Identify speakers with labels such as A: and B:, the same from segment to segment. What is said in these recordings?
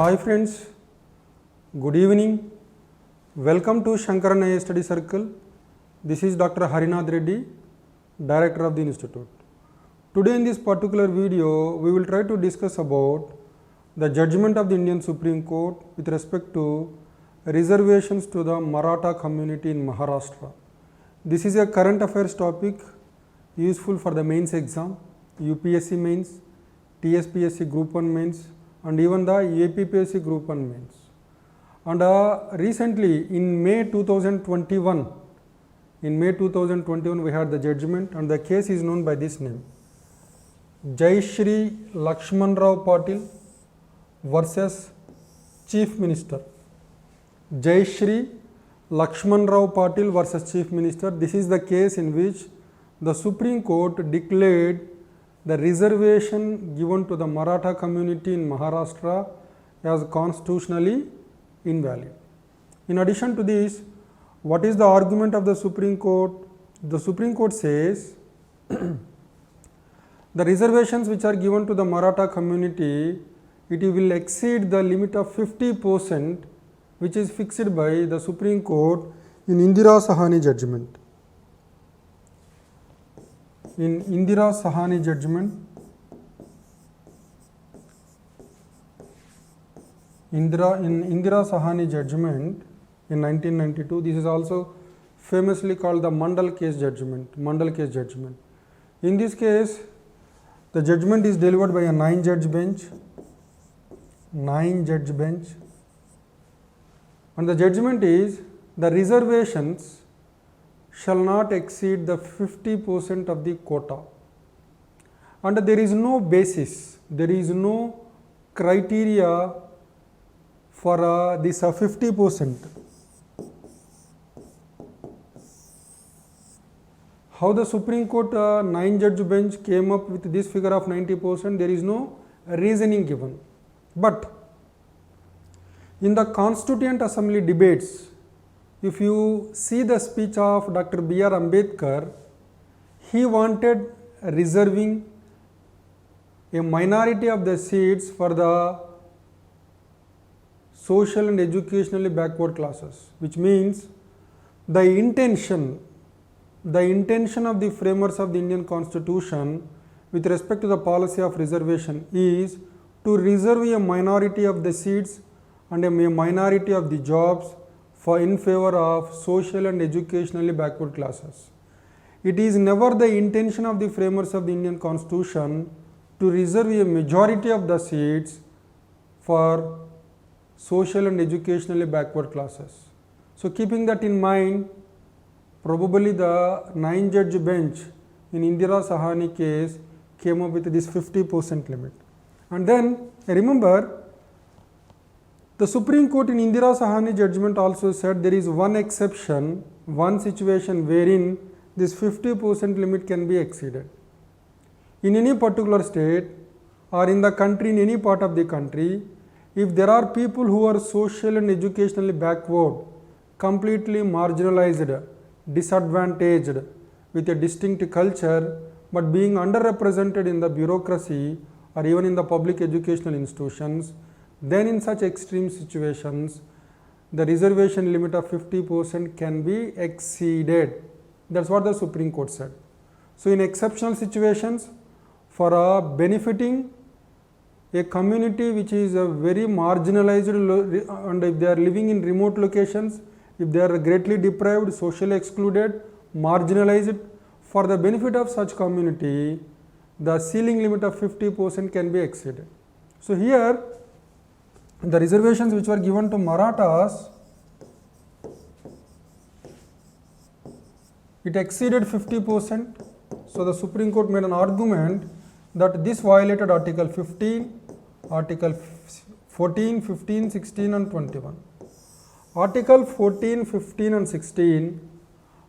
A: Hi friends, good evening. Welcome to Shankaran IA Study Circle. This is Dr. Harinath Reddy, Director of the Institute. Today in this particular video, we will try to discuss about the judgment of the Indian Supreme Court with respect to reservations to the Maratha community in Maharashtra. This is a current affairs topic useful for the mains exam, UPSC mains, TSPSC Group 1 mains and even the APPSC Group 1 mains. And recently in May 2021, we had the judgment and the case is known by this name. Jai Shri Lakshman Rao Patil versus Chief Minister. Jai Shri Lakshman Rao Patil versus Chief Minister. This is the case in which the Supreme Court declared the reservation given to the Maratha community in Maharashtra as constitutionally invalid. In addition to this, what is the argument of the Supreme Court? The Supreme Court says the reservations which are given to the Maratha community, it will exceed the limit of 50% which is fixed by the Supreme Court in Indira Sahani judgment. In Indira Sahani judgment, in Indira Sahani judgment in 1992, this is also famously called the Mandal case judgment. In this case, the judgment is delivered by a 9-judge bench, and the judgment is the reservations shall not exceed the 50% of the quota, and there is no basis, there is no criteria for this 50%. How the Supreme Court 9-judge bench came up with this figure of 90%, there is no reasoning given. But in the Constituent Assembly debates, if you see the speech of Dr. B.R. Ambedkar, he wanted reserving a minority of the seats for the social and educationally backward classes, which means the intention of the framers of the Indian Constitution with respect to the policy of reservation is to reserve a minority of the seats and a minority of the jobs in favor of social and educationally backward classes. It is never the intention of the framers of the Indian Constitution to reserve a majority of the seats for social and educationally backward classes. So keeping that in mind, probably the 9-judge bench in Indira Sahani case came up with this 50% limit. And then remember, the Supreme Court in Indira Sahani judgment also said there is one exception, one situation wherein this 50% limit can be exceeded. In any particular state or in the country, in any part of the country, if there are people who are social and educationally backward, completely marginalized, disadvantaged with a distinct culture, but being underrepresented in the bureaucracy or even in the public educational institutions, then in such extreme situations, the reservation limit of 50% can be exceeded. That's what the Supreme Court said. So in exceptional situations, for benefiting a community which is very marginalized and if they are living in remote locations, if they are greatly deprived, socially excluded, marginalized, for the benefit of such community, the ceiling limit of 50% can be exceeded. So here, the reservations which were given to Marathas, it exceeded 50%. So the Supreme Court made an argument that this violated Article 15, Article 14, 15, 16 and 21. Article 14, 15 and 16,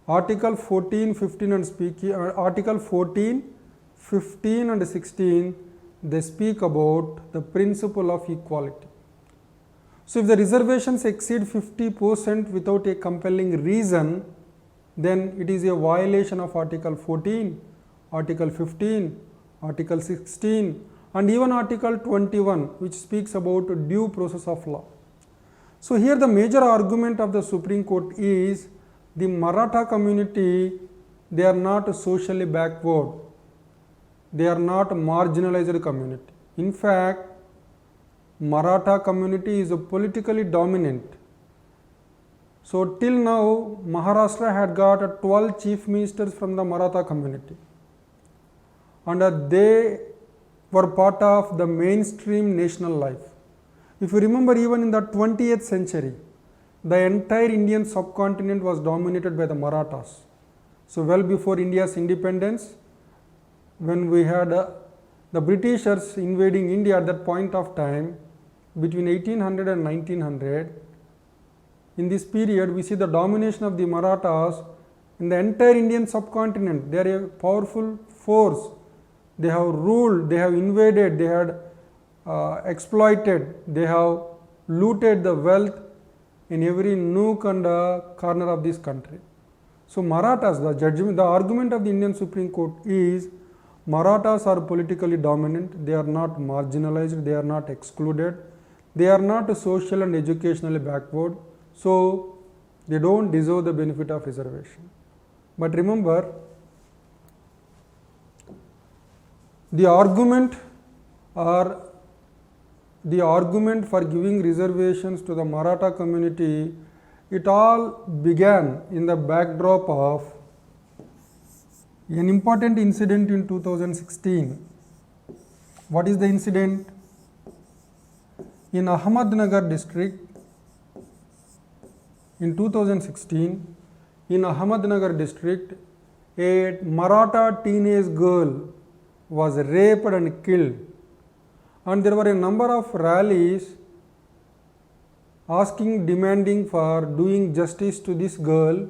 A: Article 14, 15 and Article 14, 15 and 16, they speak about the principle of equality. So if the reservations exceed 50% without a compelling reason, then it is a violation of Article 14, Article 15, Article 16 and even Article 21, which speaks about due process of law. So here the major argument of the Supreme Court is the Maratha community, they are not socially backward, they are not marginalized community. In fact, Maratha community is politically dominant. So till now, Maharashtra had got 12 chief ministers from the Maratha community, and they were part of the mainstream national life. If you remember, even in the 20th century, the entire Indian subcontinent was dominated by the Marathas. So well before India's independence, when we had the Britishers invading India at that point of time, between 1800 and 1900, in this period we see the domination of the Marathas in the entire Indian subcontinent. They are a powerful force. They have ruled, they have invaded, they had exploited, they have looted the wealth in every nook and corner of this country. So Marathas, the argument of the Indian Supreme Court is Marathas are politically dominant, they are not marginalized, they are not excluded, they are not social and educationally backward, so they don't deserve the benefit of reservation. But remember, the argument for giving reservations to the Maratha community, it all began in the backdrop of an important incident in 2016. What is the incident? In Ahmednagar district, in 2016, in Ahmednagar district, a Maratha teenage girl was raped and killed, and there were a number of rallies demanding for doing justice to this girl,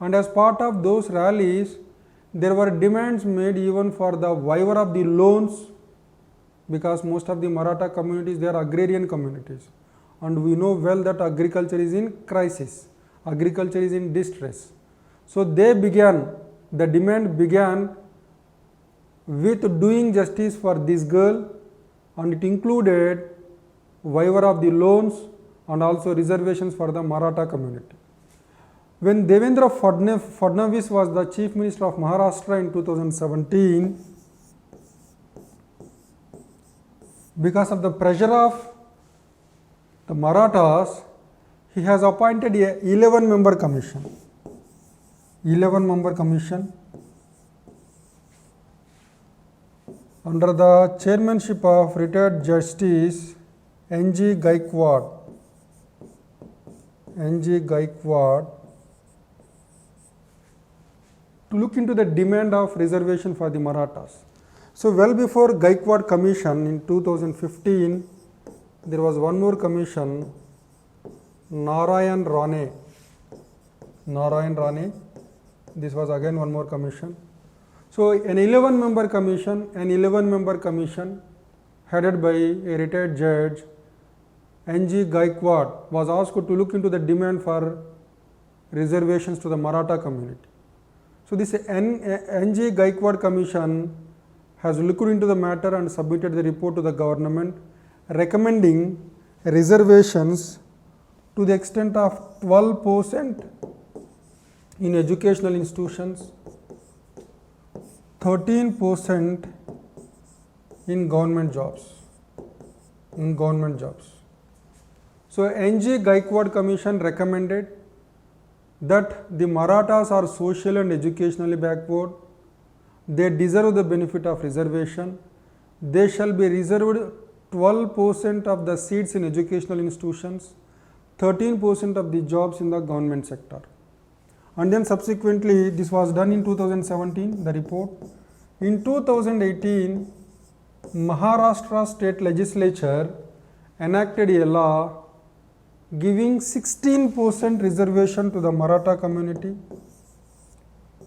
A: and as part of those rallies there were demands made even for the waiver of the loans, because most of the Maratha communities, they are agrarian communities, and we know well that agriculture is in crisis, agriculture is in distress. So the demand began with doing justice for this girl, and it included waiver of the loans and also reservations for the Maratha community. When Devendra Fadnavis was the Chief Minister of Maharashtra in 2017, because of the pressure of the Marathas, he has appointed a 11-member commission. 11-member commission under the chairmanship of retired Justice N.G. Gaikwad. To look into the demand of reservation for the Marathas. So well before Gaikwad Commission in 2015, there was one more commission, Narayan Rane. This was again one more commission. So an 11-member commission headed by a retired judge, N.G. Gaikwad, was asked to look into the demand for reservations to the Maratha community. So this N.G. Gaikwad Commission has looked into the matter and submitted the report to the government, recommending reservations to the extent of 12% in educational institutions, 13% in government jobs. So N.G. Gaikwad Commission recommended that the Marathas are social and educationally backward, they deserve the benefit of reservation, they shall be reserved 12% of the seats in educational institutions, 13% of the jobs in the government sector. And then subsequently, this was done in 2017, the report. In 2018, Maharashtra state legislature enacted a law giving 16% reservation to the Maratha community,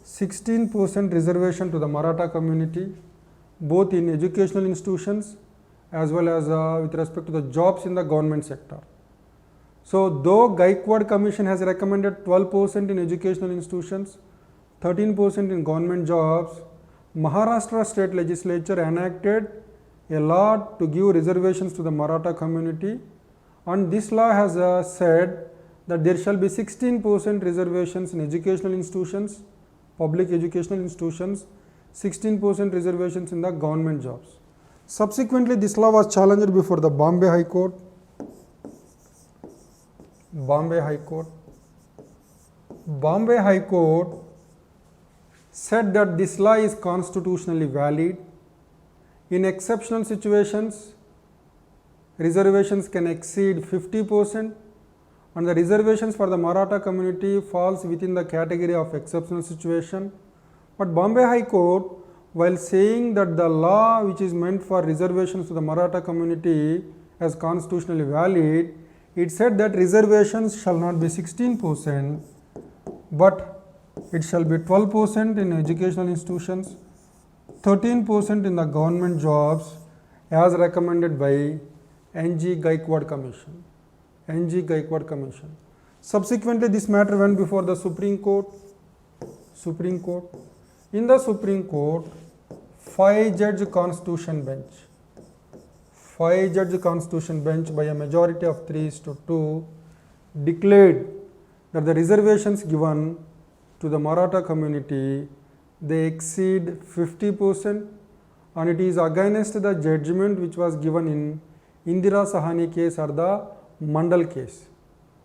A: 16% reservation to the Maratha community, both in educational institutions as well as with respect to the jobs in the government sector. So though Gaikwad Commission has recommended 12% in educational institutions, 13% in government jobs, Maharashtra state legislature enacted a law to give reservations to the Maratha community, and this law has said that there shall be 16% reservations in educational institutions, public educational institutions, 16% reservations in the government jobs. Subsequently, this law was challenged before the Bombay High Court. Bombay High Court said that this law is constitutionally valid. In exceptional situations, reservations can exceed 50%, and the reservations for the Maratha community falls within the category of exceptional situation. But Bombay High Court, while saying that the law which is meant for reservations to the Maratha community as constitutionally valid, it said that reservations shall not be 16%, but it shall be 12% in educational institutions, 13% in the government jobs as recommended by N.G. Gaikwad Commission. Subsequently, this matter went before the Supreme Court. In the Supreme Court, 5-judge Constitution bench by a majority of 3:2 declared that the reservations given to the Maratha community, they exceed 50%, and it is against the judgment which was given in Indira Sahani case or the Mandal case.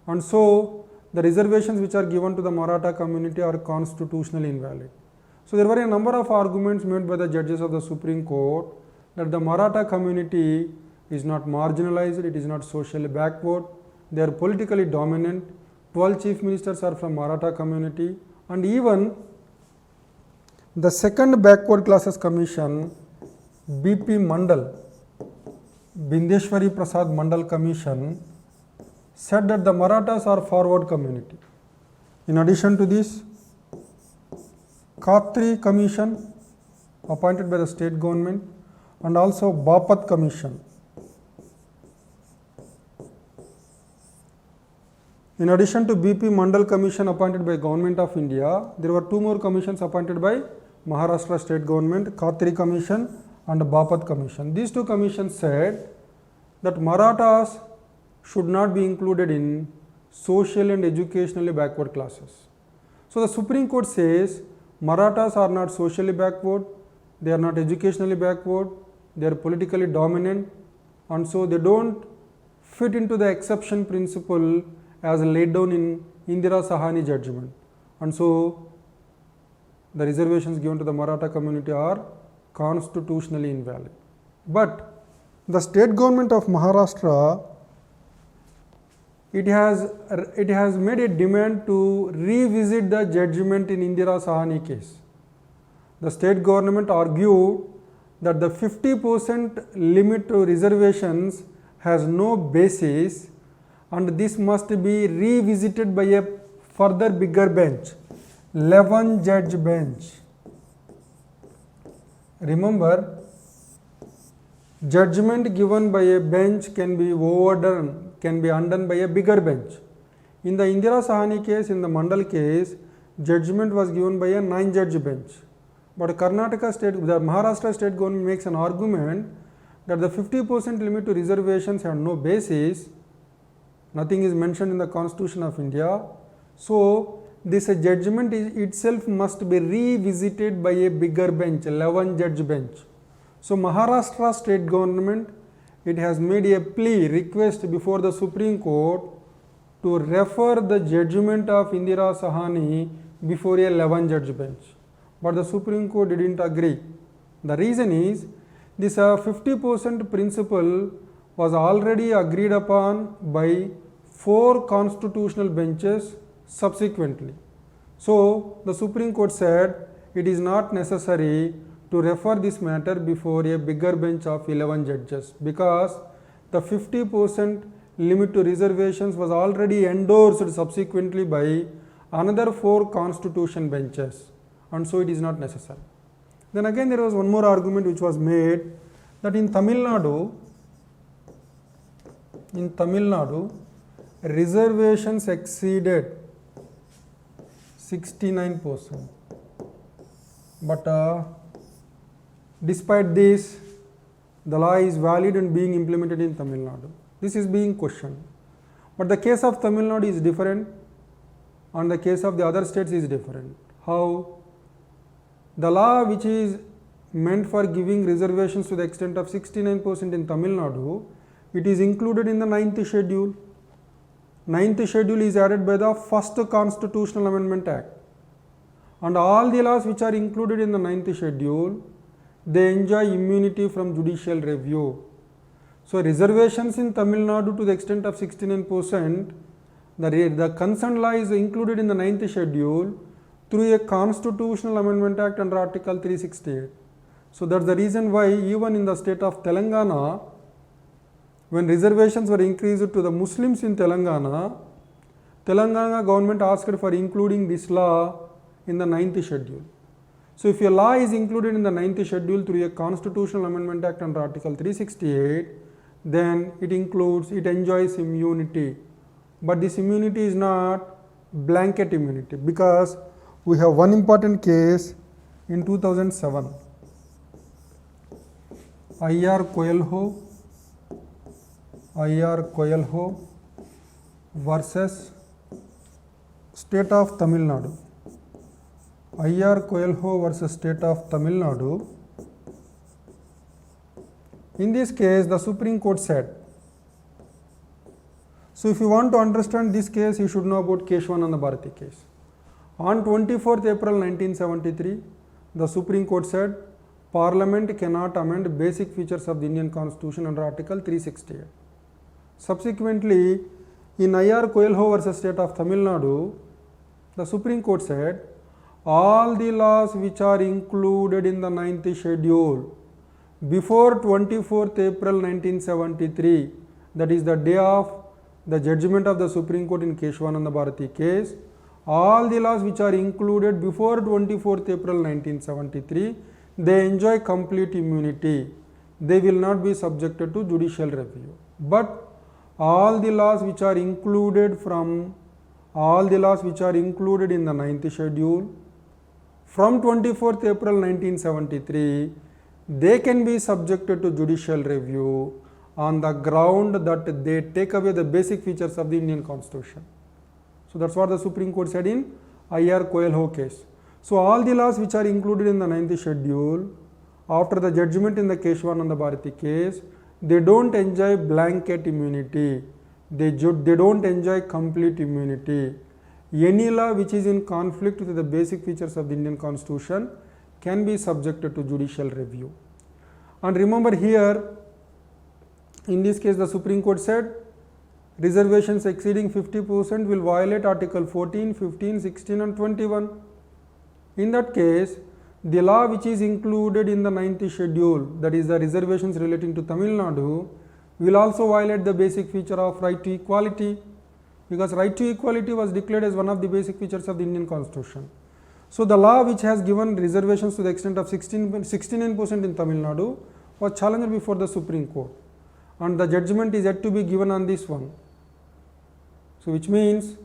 A: And so, the reservations which are given to the Maratha community are constitutionally invalid. So, there were a number of arguments made by the judges of the Supreme Court that the Maratha community is not marginalized, it is not socially backward, they are politically dominant, 12 chief ministers are from Maratha community, and even the second backward classes commission, BP Mandal, Bindeshwari Prasad Mandal Commission, said that the Marathas are forward community. In addition to this, Khatri Commission appointed by the state government and also Bapat Commission. In addition to BP Mandal Commission appointed by Government of India, there were two more commissions appointed by Maharashtra state government, Khatri Commission and Bapat Commission. These two commissions said that Marathas should not be included in social and educationally backward classes. So, the Supreme Court says Marathas are not socially backward, they are not educationally backward, they are politically dominant, and so they don't fit into the exception principle as laid down in Indira Sahani judgment. And so, the reservations given to the Maratha community are constitutionally invalid. But the state government of Maharashtra, it has made a demand to revisit the judgment in Indira Sahani case. The state government argued that the 50% limit to reservations has no basis, and this must be revisited by a further bigger bench, 11-judge bench. Remember, judgment given by a bench can be overdone, can be undone by a bigger bench. In the Indira Sahani case, in the Mandal case, judgment was given by a 9-judge bench. But Karnataka state, the Maharashtra state government makes an argument that the 50% limit to reservations had no basis. Nothing is mentioned in the Constitution of India. So, this judgment itself must be revisited by a bigger bench, 11-judge bench. So, Maharashtra state government, it has made a plea, request before the Supreme Court to refer the judgment of Indira Sahani before a 11-judge bench. But the Supreme Court didn't agree. The reason is, this 50% principle was already agreed upon by 4 constitutional benches subsequently. So, the Supreme Court said it is not necessary to refer this matter before a bigger bench of 11 judges, because the 50% limit to reservations was already endorsed subsequently by another 4 constitution benches, and so it is not necessary. Then again there was one more argument which was made, that in Tamil Nadu, reservations exceeded 69%. But despite this, the law is valid and being implemented in Tamil Nadu. This is being questioned. But the case of Tamil Nadu is different and the case of the other states is different. How? The law which is meant for giving reservations to the extent of 69% in Tamil Nadu, it is included in the 9th schedule. 9th schedule is added by the first Constitutional Amendment Act. And all the laws which are included in the 9th schedule, they enjoy immunity from judicial review. So reservations in Tamil Nadu to the extent of 69%, the concerned law is included in the 9th schedule through a Constitutional Amendment Act under Article 368. So that's the reason why even in the state of Telangana, when reservations were increased to the Muslims in Telangana, Telangana government asked for including this law in the 9th schedule. So if a law is included in the 9th schedule through a Constitutional Amendment Act under Article 368, then it enjoys immunity. But this immunity is not blanket immunity, because we have one important case in 2007. I.R. Coelho versus State of Tamil Nadu. I.R. Coelho versus State of Tamil Nadu. In this case, the Supreme Court said, so if you want to understand this case, you should know about Keshwananda Bharati case. On 24th April 1973, the Supreme Court said, Parliament cannot amend basic features of the Indian Constitution under Article 368. Subsequently, in I.R. Coelho versus State of Tamil Nadu, the Supreme Court said, all the laws which are included in the 9th schedule before 24th April 1973, that is the day of the judgment of the Supreme Court in Keshwananda Bharati case, all the laws which are included before 24th April 1973, they enjoy complete immunity. They will not be subjected to judicial review. But all the laws which are included in the 9th schedule from 24th April 1973, they can be subjected to judicial review on the ground that they take away the basic features of the Indian Constitution. So that's what the Supreme Court said in I.R. Coelho case. So all the laws which are included in the 9th schedule after the judgment in the Keshwananda Bharati case, they don't enjoy blanket immunity. They don't enjoy complete immunity. Any law which is in conflict with the basic features of the Indian Constitution can be subjected to judicial review. And remember here, in this case the Supreme Court said reservations exceeding 50% will violate Article 14, 15, 16 and 21. In that case, the law which is included in the 9th schedule, that is the reservations relating to Tamil Nadu, will also violate the basic feature of right to equality, because right to equality was declared as one of the basic features of the Indian Constitution. So the law which has given reservations to the extent of 69% in Tamil Nadu was challenged before the Supreme Court, and the judgment is yet to be given on this one. So which means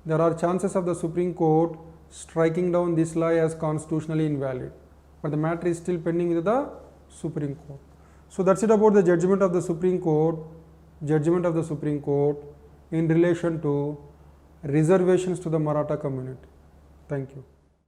A: there are chances of the Supreme Court striking down this law as constitutionally invalid, but the matter is still pending with the Supreme Court. So that's it about the judgment of the Supreme Court in relation to reservations to the Maratha community. Thank you.